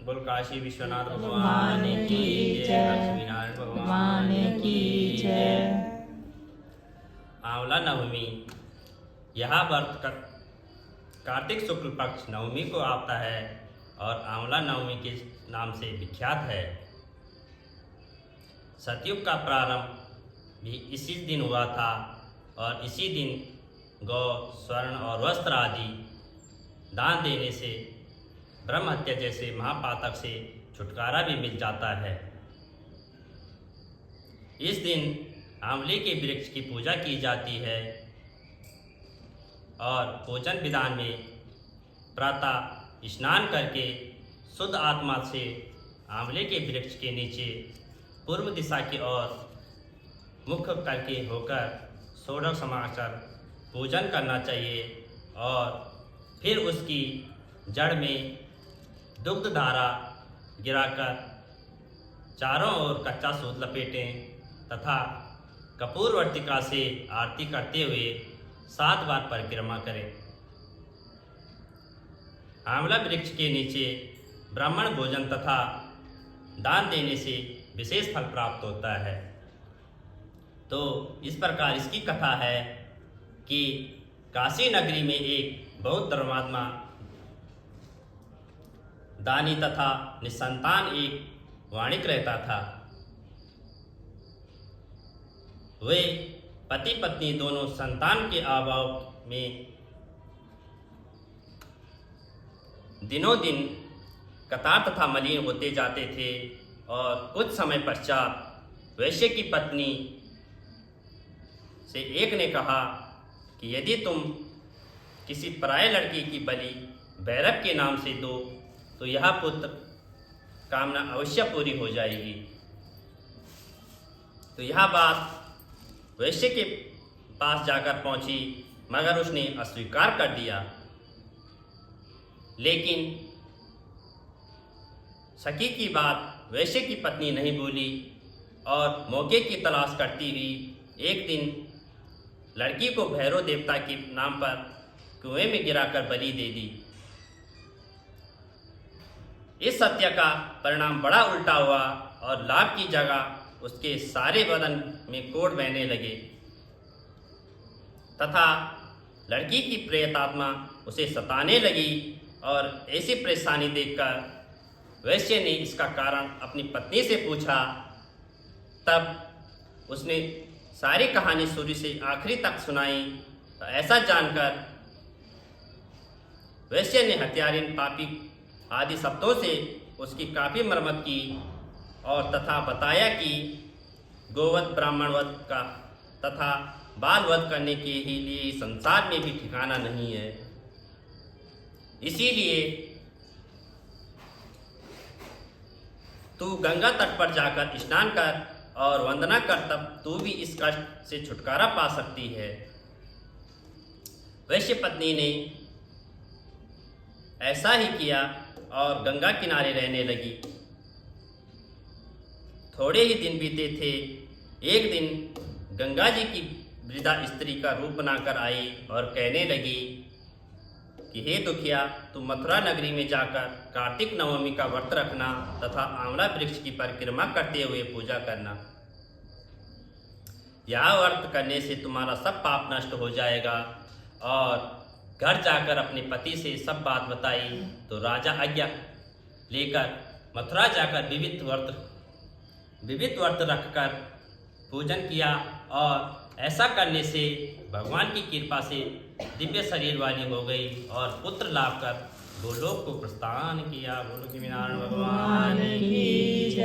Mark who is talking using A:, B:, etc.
A: बोल काशी विश्वनाथ भगवान की जय। लक्ष्मीनारायण
B: भगवान की जय।
A: आंवला नवमी, यह व्रत कार्तिक शुक्ल पक्ष नवमी को आता है और आंवला नवमी के नाम से विख्यात है। सतयुग का प्रारंभ भी इसी दिन हुआ था और इसी दिन गौ, स्वर्ण और वस्त्र आदि दान देने से ब्रह्म हत्या जैसे महापातक से छुटकारा भी मिल जाता है। इस दिन आंवले के वृक्ष की पूजा की जाती है और पूजन विधान में प्रातः स्नान करके शुद्ध आत्मा से आंवले के वृक्ष के नीचे पूर्व दिशा की ओर मुख करके होकर षोडश समाचार पूजन करना चाहिए और फिर उसकी जड़ में दुग्ध धारा गिराकर चारों ओर कच्चा सूत लपेटें तथा कपूर वर्तिका से आरती करते हुए 7 बार परिक्रमा करें। आंवला वृक्ष के नीचे ब्राह्मण भोजन तथा दान देने से विशेष फल प्राप्त होता है। तो इस प्रकार इसकी कथा है कि काशी नगरी में एक बहुत धर्मात्मा दानी तथा निसंतान एक वाणिक रहता था। वे पति पत्नी दोनों संतान के अभाव में दिनों दिन कतार तथा मलिन होते जाते थे और कुछ समय पश्चात वैश्य की पत्नी से एक ने कहा कि यदि तुम किसी पराये लड़की की बलि भैरव के नाम से दो तो यह पुत्र कामना अवश्य पूरी हो जाएगी। तो यह बात वैश्य के पास जाकर पहुंची, मगर उसने अस्वीकार कर दिया। लेकिन सखी की बात वैश्य की पत्नी नहीं भूली और मौके की तलाश करती हुई एक दिन लड़की को भैरव देवता के नाम पर कुएं में गिराकर बलि दे दी। इस सत्य का परिणाम बड़ा उल्टा हुआ और लाभ की जगह उसके सारे बदन में कोढ़ बहने लगे तथा लड़की की प्रेत आत्मा उसे सताने लगी और ऐसी परेशानी देखकर वैश्य ने इसका कारण अपनी पत्नी से पूछा। तब उसने सारी कहानी शुरू से आखिरी तक सुनाई। तो ऐसा जानकर वैश्य ने हत्यारिन, पापी आदि शब्दों से उसकी काफ़ी मरम्मत की और तथा बताया कि गोवध, ब्राह्मणवध का तथा बालवध करने के ही लिए संसार में भी ठिकाना नहीं है। इसीलिए तू गंगा तट पर जाकर स्नान कर और वंदना कर, तब तू भी इस कष्ट से छुटकारा पा सकती है। वैश्य पत्नी ने ऐसा ही किया और गंगा किनारे रहने लगी। थोड़े ही दिन बीते थे। एक दिन गंगा जी की वृद्धा स्त्री का रूप बनाकर आई और कहने लगी कि हे दुखिया, तुम मथुरा नगरी में जाकर कार्तिक नवमी का व्रत रखना तथा आंवला वृक्ष की परिक्रमा करते हुए पूजा करना। यह व्रत करने से तुम्हारा सब पाप नष्ट हो जाएगा। और घर जाकर अपने पति से सब बात बताई तो राजा आज्ञा लेकर मथुरा जाकर विविध व्रत रखकर पूजन किया और ऐसा करने से भगवान की कृपा से दिव्य शरीर वाली हो गई और पुत्र लाभ कर गोलोक को प्रस्थान किया। बोलो लक्ष्मीनारायण भगवान की जय।